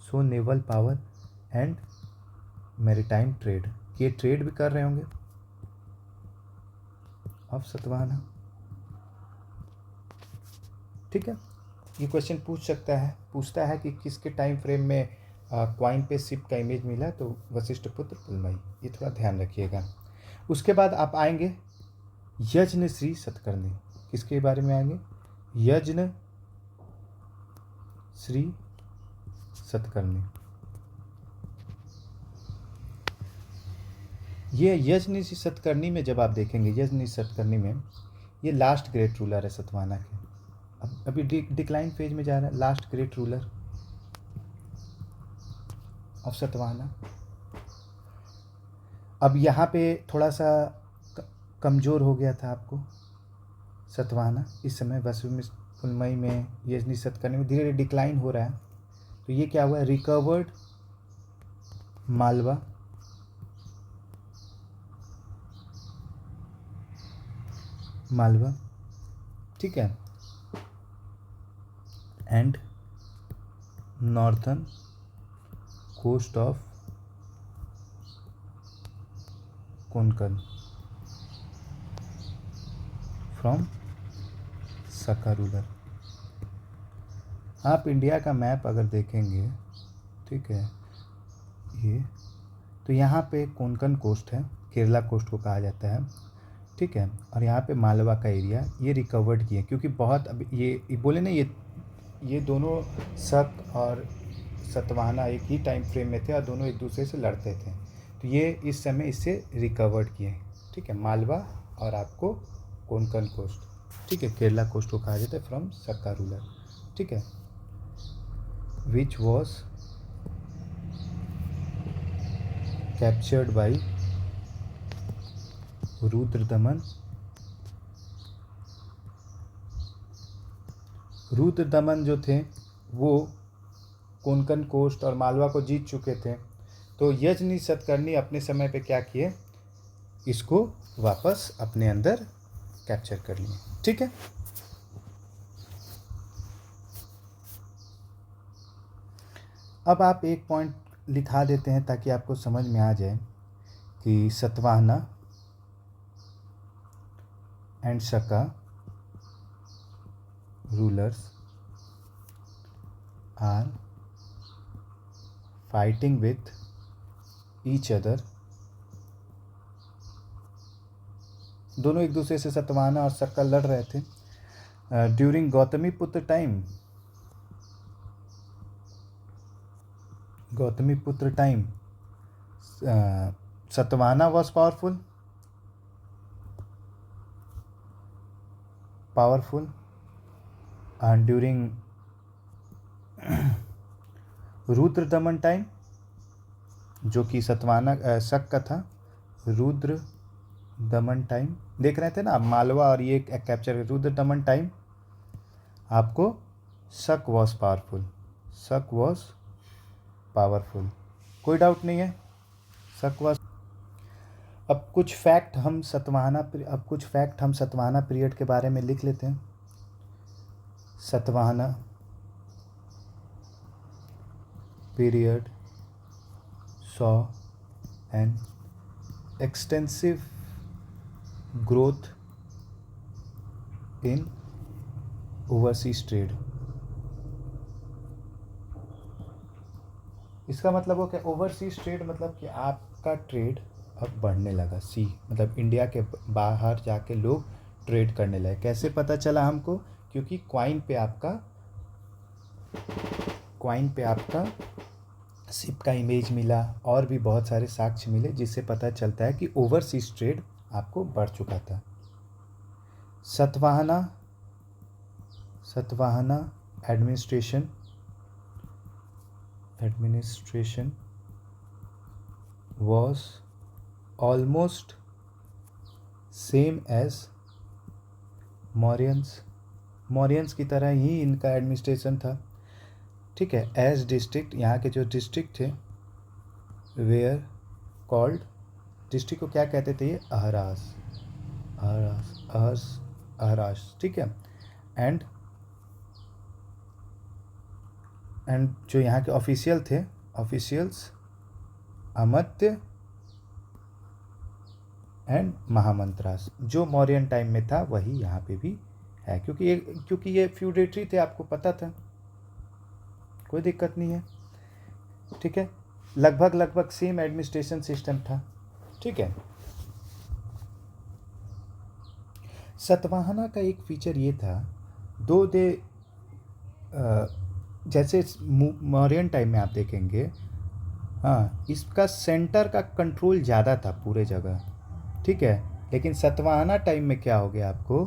So naval power and maritime trade, ये ट्रेड भी कर रहे होंगे ऑफ सतवाहना। ठीक है, ये क्वेश्चन पूछता है कि किसके टाइम फ्रेम में क्वाइन पे शिप का इमेज मिला, तो वशिष्ठ पुत्र पुलमयी, ये थोड़ा ध्यान रखिएगा। उसके बाद आप आएंगे यज्ञ श्री सतकर्णी। किसके बारे में आएंगे, यज्ञ श्री सतकर्णी। ये यज्ञ श्री सतकर्णी में जब आप देखेंगे, यज्ञ सतकर्णी में ये लास्ट ग्रेट रूलर है सतवाहना के। अब अभी डिक्लाइन फेज में जा रहा है, last great ruler of Satavahana. अब यहाँ पे थोड़ा सा कमज़ोर हो गया था आपको सतवाहना इस समय, वशिष्ठ पुलमयी में, यज्ञ सतकर्णी में धीरे धीरे डिक्लाइन हो रहा है। तो ये क्या हुआ, रिकवर्ड मालवा। ठीक है, and northern coast of Konkan from Saka ruler. आप इंडिया का मैप अगर देखेंगे, ठीक है, ये तो यहाँ पे कोंकण कोस्ट है, केरला कोस्ट को कहा जाता है। ठीक है, और यहाँ पे मालवा का एरिया ये रिकवर्ड किए, क्योंकि बहुत अब ये बोले ना, ये दोनों शक और सतवाहना एक ही टाइम फ्रेम में थे और दोनों एक दूसरे से लड़ते थे, तो ये इस समय इससे रिकवर्ड किए। ठीक है, मालवा और आपको कोंकण कोस्ट, ठीक है, केरला कोस्ट को कहा जाता है फ्रॉम सक्का रूलर। ठीक है, which was captured by Rudradaman. Rudradaman जो थे वो कोंकण कोस्ट और मालवा को जीत चुके थे, तो यजनी सतकर्णी अपने समय पे क्या किए, इसको वापस अपने अंदर कैप्चर कर लिए। ठीक है, अब आप एक पॉइंट लिखा देते हैं ताकि आपको समझ में आ जाए कि Satavahana and Shaka rulers are fighting with each other. दोनों एक दूसरे से, सतवाहना और शका, लड़ रहे थे during Gautamiputra time. Gautamiputra time Satavahana was powerful and during Rudradaman time, जो कि सतवाहना शक का था, रुद्रदमन टाइम देख रहे थे ना आप, मालवा और ये कैप्चर। रुद्रदमन टाइम आपको शक वॉज पावरफुल, कोई डाउट नहीं है, शक वॉज। अब कुछ फैक्ट हम सतवाहना पीरियड के बारे में लिख लेते हैं। Satavahana period saw an extensive growth in overseas trade। इसका मतलब हो क्या, ओवरसीज ट्रेड मतलब कि आपका ट्रेड अब बढ़ने लगा। सी मतलब इंडिया के बाहर जाके लोग ट्रेड करने लगे। कैसे पता चला हमको, क्योंकि क्वाइन पे आपका शिप का इमेज मिला और भी बहुत सारे साक्ष्य मिले, जिससे पता चलता है कि ओवरसीज ट्रेड आपको बढ़ चुका था। Satavahana administration was almost same as Mauryans की तरह ही इनका एडमिनिस्ट्रेशन था। ठीक है, एज डिस्ट्रिक्ट, यहाँ के जो डिस्ट्रिक्ट थे वेयर कॉल्ड, डिस्ट्रिक्ट को क्या कहते थे ये, अहरास। ठीक है, एंड जो यहाँ के ऑफिशियल्स अमत्य एंड महामंत्रास, जो मौर्यन टाइम में था वही यहाँ पे भी है, क्योंकि ये फ्यूडेटरी थे, आपको पता था, कोई दिक्कत नहीं है। ठीक है, लगभग सेम एडमिनिस्ट्रेशन सिस्टम था। ठीक है, सतवाहना का एक फीचर ये था, जैसे मौर्यन टाइम में आप देखेंगे, हाँ, इसका सेंटर का कंट्रोल ज़्यादा था पूरे जगह। ठीक है, लेकिन सतवाहना टाइम में क्या हो गया आपको,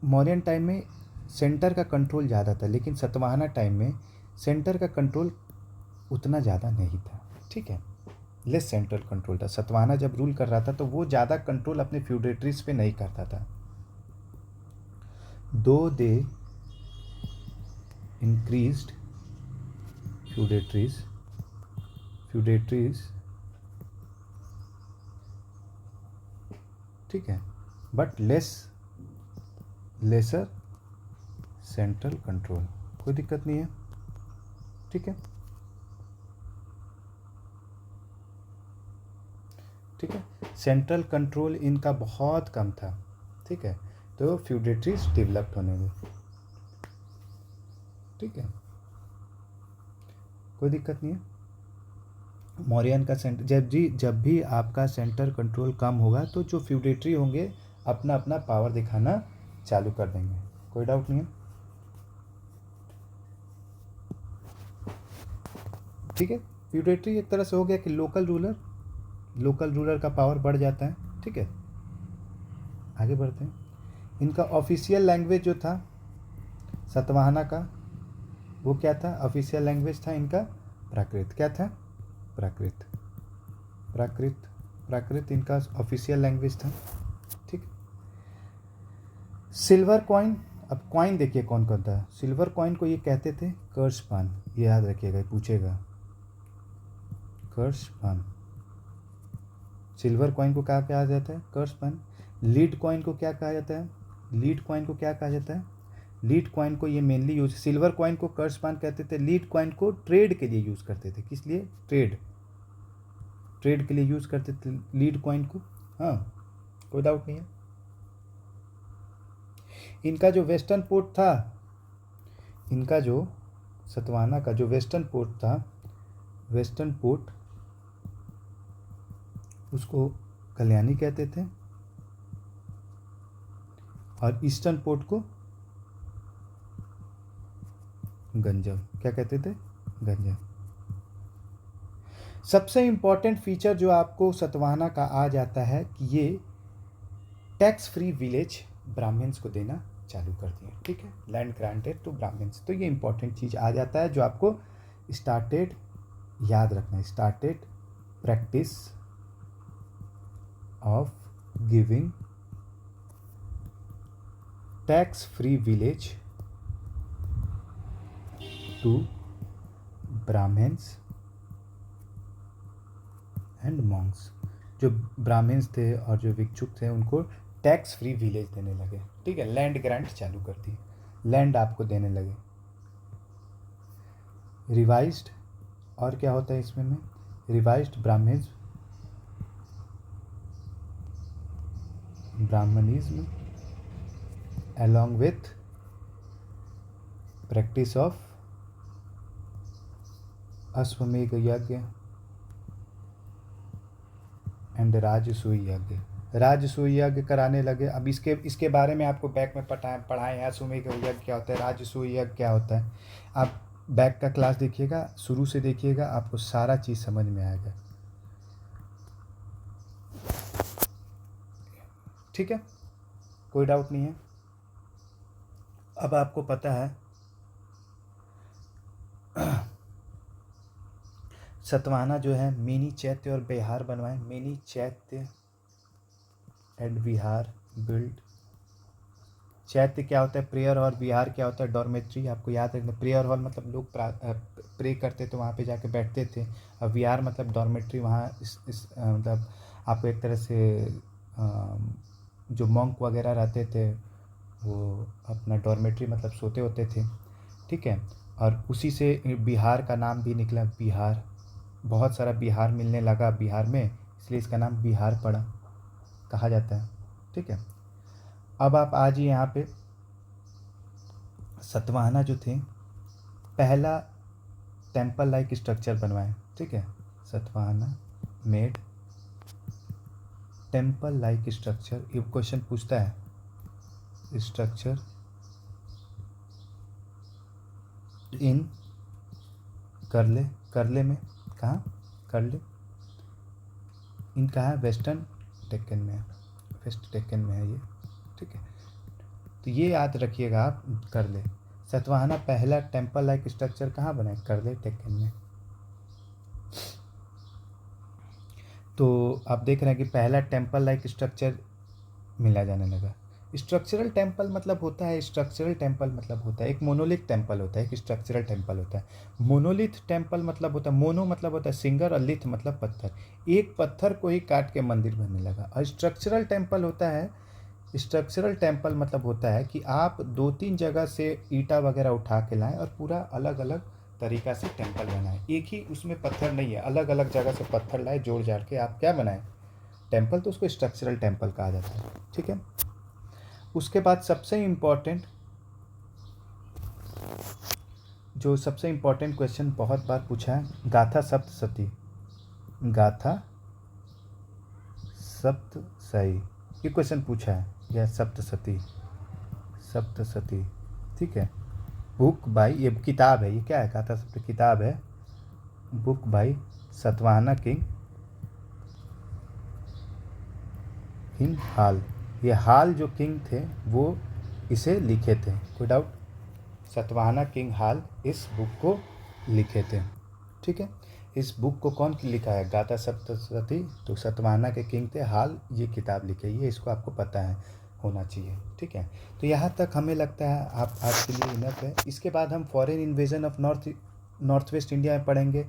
मौर्यन टाइम में सेंटर का कंट्रोल ज़्यादा था, लेकिन सतवाहना टाइम में सेंटर का कंट्रोल उतना ज़्यादा नहीं था। ठीक है, लेस सेंट्रल कंट्रोल था। सतवाहना जब रूल कर रहा था तो वो ज़्यादा कंट्रोल अपने फ्यूडेटरीज पे नहीं करता था। दो दे इंक्रीज्ड फ्यूडेटरीज ठीक है, बट लेसर सेंट्रल कंट्रोल, कोई दिक्कत नहीं है। ठीक है, सेंट्रल कंट्रोल इनका बहुत कम था। ठीक है, तो फ्यूडेटरीज डेवलप्ड होने लगे। ठीक है, कोई दिक्कत नहीं है। मौर्यन का सेंटर, जब भी आपका सेंटर कंट्रोल कम होगा तो जो फ्यूडेटरी होंगे अपना अपना पावर दिखाना चालू कर देंगे, कोई डाउट नहीं है। ठीक है, फ्यूडेटरी एक तरह से हो गया कि लोकल रूलर का पावर बढ़ जाता है। ठीक है, आगे बढ़ते हैं। इनका ऑफिशियल लैंग्वेज जो था सतवाहना का वो क्या था? ऑफिशियल लैंग्वेज था इनका प्राकृत। क्या था? प्राकृत। प्राकृत प्राकृत इनका ऑफिशियल लैंग्वेज था। ठीक। सिल्वर कॉइन, अब कॉइन देखिए कौन कौन था। सिल्वर कॉइन को ये कहते थे कर्षपान, ये याद रखिएगा, पूछेगा कर्षपान। सिल्वर कॉइन को क्या कहा जाता है? कर्षपान। लीड कॉइन को क्या कहा जाता है? लीड कॉइन को क्या कहा जाता है? लीड कॉइन को ये मेनली यूज, सिल्वर कॉइन को कर्षपान कहते थे, लीड कॉइन को ट्रेड के लिए यूज करते थे। किस लिए? ट्रेड, ट्रेड के लिए यूज करते थे लीड कॉइन को। हाँ, कोई डाउट नहीं है। इनका जो वेस्टर्न पोर्ट था, इनका जो सतवाहना का जो वेस्टर्न पोर्ट था, वेस्टर्न पोर्ट उसको कल्याणी कहते थे और ईस्टर्न पोर्ट को गंजम। क्या कहते थे? गंजम। सबसे इंपॉर्टेंट फीचर जो आपको सतवाहना का आ जाता है कि ये टैक्स फ्री विलेज ब्राह्मण्स को देना चालू कर दिए। ठीक है, लैंड ग्रांटेड टू ब्राह्मण्स। तो ये इंपॉर्टेंट चीज़ आ जाता है जो आपको स्टार्टेड याद रखना है। Started practice of giving tax free village to Brahmins and monks. जो ब्राह्मण्स थे और जो भिक्षुक थे उनको टैक्स फ्री विलेज देने लगे। ठीक है, लैंड ग्रांट चालू कर दी, लैंड आपको देने लगे। रिवाइज्ड, और क्या होता है इसमें में? Revised Brahmanism along with practice of अश्वमेध यज्ञ एंड राजसूय यज्ञ। राजसूय यज्ञ कराने लगे। अब इसके बारे में आपको बैक में पढ़ाए हैं। अश्वमेध यज्ञ क्या होता है, राजसूय यज्ञ क्या होता है। आप बैक का क्लास देखिएगा, शुरू से देखिएगा, आपको सारा चीज़ समझ में आएगा। ठीक है, कोई डाउट नहीं है। अब आपको पता है सतवाहना जो है मिनी चैत्य और विहार बनवाए। मिनी चैत्य एंड विहार बिल्ड। चैत्य क्या होता है? प्रेयर, और विहार क्या होता है? डॉर्मेट्री। आपको याद रखना, प्रेयर हॉल मतलब लोग प्रे करते थे, वहाँ पे जाके बैठते थे। और विहार मतलब डॉर्मेट्री, वहाँ इस मतलब आपको एक तरह से जो मॉन्क वगैरह रहते थे वो अपना डॉर्मेट्री मतलब सोते होते थे। ठीक है, और उसी से बिहार का नाम भी निकला, बिहार। बहुत सारा बिहार मिलने लगा बिहार में, इसलिए इसका नाम बिहार पड़ा, कहा जाता है। ठीक है, अब आप आज यहाँ पे सतवाहना जो थे पहला टेम्पल लाइक स्ट्रक्चर बनवाए। ठीक है, Satavahana made temple like structure. ये क्वेश्चन पूछता है, स्ट्रक्चर इन करले। करले में कहाँ? करले इन कहाँ है? वेस्टर्न डेक्कन में है, वेस्ट डेक्कन में है ये। ठीक है, तो ये याद रखिएगा आप, करले। सतवाहना पहला टेम्पल लाइक स्ट्रक्चर कहाँ बनाए? करले डेक्कन में। तो आप देख रहे हैं कि पहला टेम्पल लाइक स्ट्रक्चर मिला जाने लगा। स्ट्रक्चरल टेम्पल मतलब होता है, स्ट्रक्चरल टेम्पल मतलब होता है एक मोनोलिथ टेम्पल होता है, एक स्ट्रक्चरल टेम्पल होता है। मोनोलिथ टेम्पल मतलब होता है, मोनो मतलब होता है सिंगल और लिथ मतलब पत्थर, एक पत्थर को ही काट के मंदिर बनने लगा। और स्ट्रक्चरल टेम्पल होता है, स्ट्रक्चरल टेम्पल मतलब होता है कि आप 2-3 जगह से ईंटा वगैरह उठा के लाएं और पूरा अलग अलग तरीका से टेम्पल बनाएं। एक ही उसमें पत्थर नहीं है, अलग अलग जगह से पत्थर लाए, जोड़ जाड़ के आप क्या बनाएं? टेम्पल। तो उसको स्ट्रक्चरल टेम्पल कहा जाता है। ठीक है, उसके बाद सबसे इम्पोर्टेंट क्वेश्चन बहुत बार पूछा है, गाथा सप्तशती। गाथा सप्तशती, ये क्वेश्चन पूछा है, या सप्तशती। सप्तशती, ठीक है। बुक बाई, ये किताब है, ये क्या है? गाथा सप्त किताब है, book by Satavahana king in Hala. ये हाल जो किंग थे वो इसे लिखे थे। कोई डाउट? सतवाहना किंग हाल इस बुक को लिखे थे। ठीक है, इस बुक को कौन लिखा है? गाथा सप्तशती। तो सतवाहना के किंग थे, हाल ये किताब लिखी है, ये इसको आपको पता है होना चाहिए। ठीक है, तो यहाँ तक हमें लगता है आप आज के लिए इनफ है। इसके बाद हम foreign invasion of north west India में पढ़ेंगे।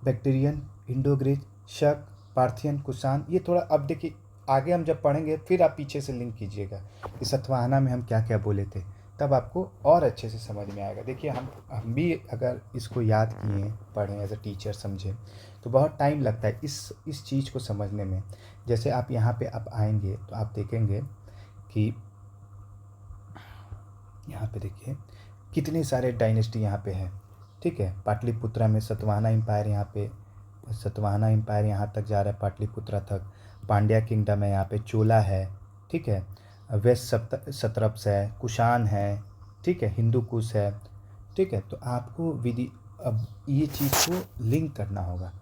बैक्टीरियन, इंडो ग्रीक, शक, पार्थियन, कुषाण। ये थोड़ा अब देखिए आगे हम जब पढ़ेंगे फिर आप पीछे से लिंक कीजिएगा कि सतवाहना में हम क्या क्या बोले थे, तब आपको और अच्छे से समझ में आएगा। देखिए हम भी अगर इसको याद किए, पढ़ें, एज अ टीचर समझें, तो बहुत टाइम लगता है इस चीज़ को समझने में। जैसे आप यहाँ पे आप आएंगे तो आप देखेंगे कि यहाँ पे देखिए कितने सारे डायनेस्टी यहाँ पे है। ठीक है, पाटलिपुत्रा में सतवाहना एम्पायर, यहाँ पे सतवाहना एम्पायर यहाँ तक जा रहा है, पाटलिपुत्रा तक। पांड्या किंगडम है, यहाँ पे चोला है। ठीक है, वेस्ट सत्रप्स है, कुषाण है। ठीक है, हिंदू कुश है। ठीक है, तो आपको विधि अब ये चीज़ को लिंक करना होगा,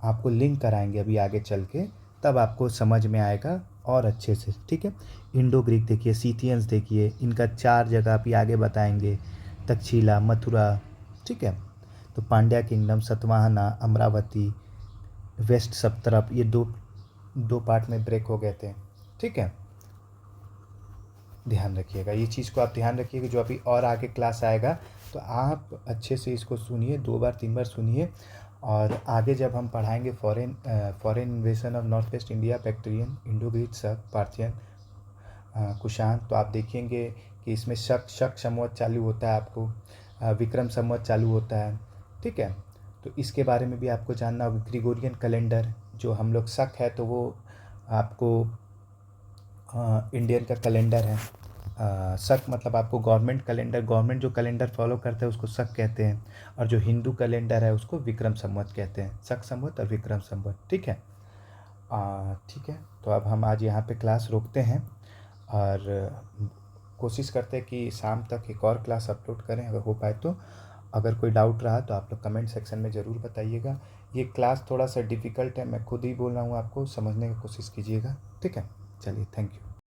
आपको लिंक कराएंगे अभी आगे चल के, तब आपको समझ में आएगा और अच्छे से। ठीक है, इंडो ग्रीक देखिए, सीथियंस देखिए, इनका 4 जगह अभी आगे बताएंगे, तक्षशिला, मथुरा। ठीक है, तो पांड्या किंगडम, सतवाहना, अमरावती, वेस्ट सत्रप, ये दो पार्ट में ब्रेक हो गए थे। ठीक है, ध्यान रखिएगा, ये चीज़ को आप ध्यान रखिएगा। जो अभी और आगे क्लास आएगा तो आप अच्छे से इसको सुनिए, 2 बार 3 बार सुनिए। और आगे जब हम पढ़ाएंगे foreign invasion of north west India, Bactrian, Indo Greek, शक, पार्थियन, कुषाण, तो आप देखेंगे कि इसमें शक संवत चालू होता है, आपको विक्रम संवत चालू होता है। ठीक है, तो इसके बारे में भी आपको जानना होगा। ग्रिगोरियन कैलेंडर, जो हम लोग शक है तो वो आपको इंडियन का कैलेंडर है। शक मतलब आपको गवर्नमेंट कैलेंडर, गवर्नमेंट जो कैलेंडर फॉलो करते हैं उसको शक कहते हैं। और जो हिंदू कैलेंडर है उसको विक्रम संवत कहते हैं। शक संवत और विक्रम संवत। ठीक है, ठीक है, तो अब हम आज यहाँ पे क्लास रोकते हैं और कोशिश करते हैं कि शाम तक एक और क्लास अपलोड करें अगर हो पाए तो। अगर कोई डाउट रहा तो आप लोग कमेंट सेक्शन में ज़रूर बताइएगा। ये क्लास थोड़ा सा डिफ़िकल्ट है, मैं खुद ही बोल रहा हूँ, आपको समझने की कोशिश कीजिएगा। ठीक है, चलिए, थैंक यू।